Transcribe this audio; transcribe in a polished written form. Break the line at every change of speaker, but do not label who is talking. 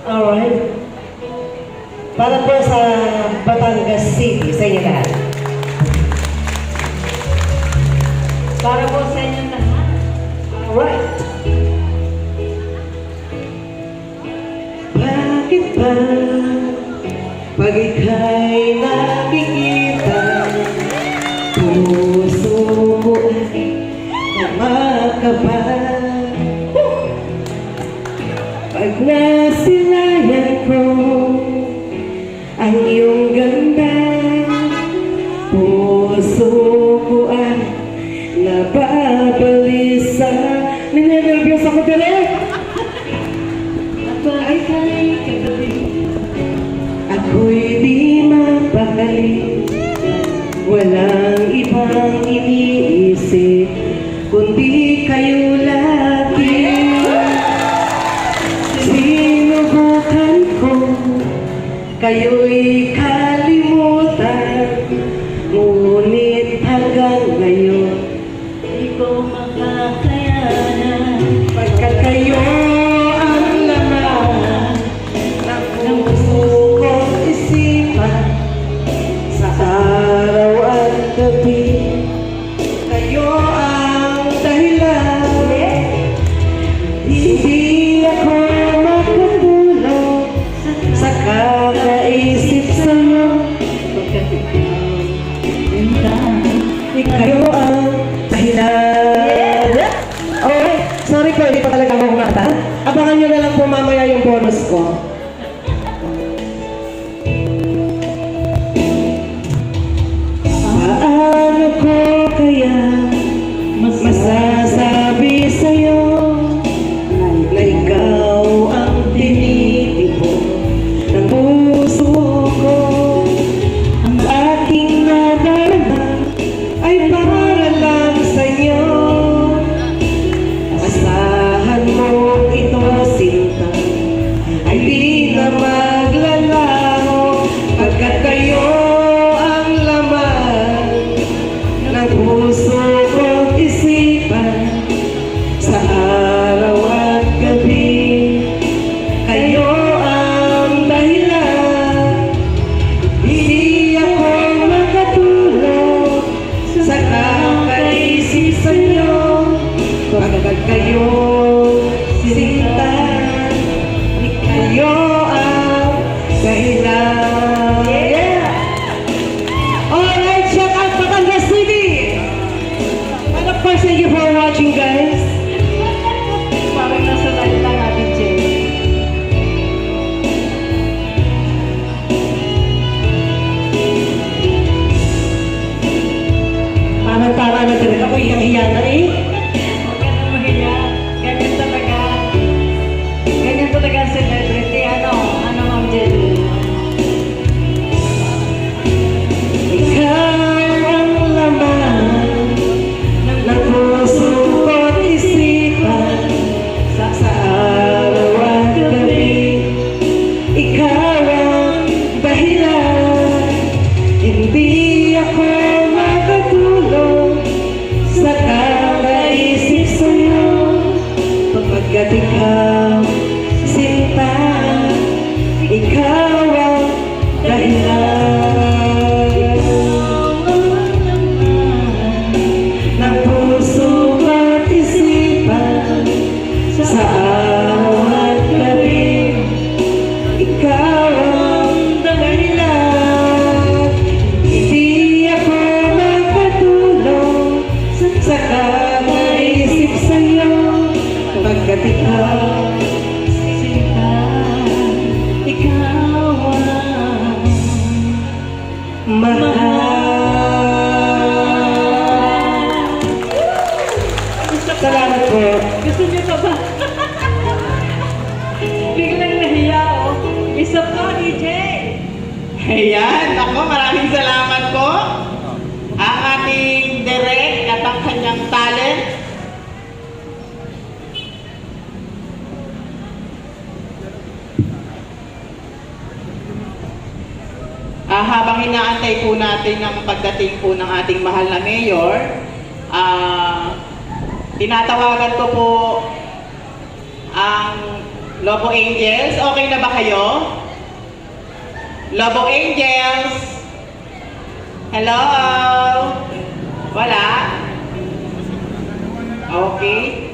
Alright. Para po sa Batangas City, sa inyo lahat.
Para po sa inyo lahat.
Alright. Bakit ba pag ika'y nakikita, puso ko ay kumakaba? Pag nasilayan ko ang iyong ganda, puso ko ay nababalisa. Ninenervyos ako direct.
At bakit kay kagabi?
Ako'y di mapakali, walang ibang iniisip kundi kayo lagi. Sinubukan ko kayo'y kalimutan, ngunit hanggang ngayon
Di ko makakayanan.
pagkat kayo ang laman ng puso ko't isipan, sa araw at gabi kayo ang dahilan. Hindi ako makatulog sa kakaisip sa'yo,
Pagkat ikaw,
kayo ang dahilan. Okay, sorry po, hindi pa talaga ako kumata. Abangan nyo na lang po mamaya yung bonus ko. Paano ko kaya masasabi sa'yo na ikaw ang tinitipon ng puso ko? Ang aking nadarama ay para lang sa'yo. Asahan mo ito, sinta, ay di na maglalaho, pagkat kayo ang laman ng puso ko't isipan, sa araw at gabi kayo ang dahilan. Hindi ako makatulog sa kakaisip sa'yo, pagkat kayo sinta, kayo ang dahilan. Yeah! Alright, check out Batangas City! And of course, thank you for watching, guys.
parang nasa live lang natin, Jay.
Tama na talaga ako, iyang-iya na eh.
Huwag ka na mahiya. Ganyan talaga. Ganyan talaga ang celebrity. Ano, Ma'am Jelly?
Ikaw ang laman ng puso ko't isipan, sa araw at gabi ikaw ang dahilan. Hindi ako makatulog sa kakaisip sa'yo, pagkat ikaw sinta, ikaw ang dahilan ng puso at isipan, sa araw at gabi ikaw ang dahilan. Hindi ako makatulog sa kakaisip sa'yo, pagkat ikaw sinta, ikaw ang mahal. Salamat po.
Gusto niyo pa ba? Biglang nahiya, oh. Isa pa, DJ.
Ayan, ako, maraming salamat po. Ang ating direct at ang kanyang talent. Habang inaantay po natin ang pagdating po ng ating mahal na mayor, tinatawagan ko po ang Lobo Angels. Okay na ba kayo? Lobo Angels? Hello? Wala? Okay.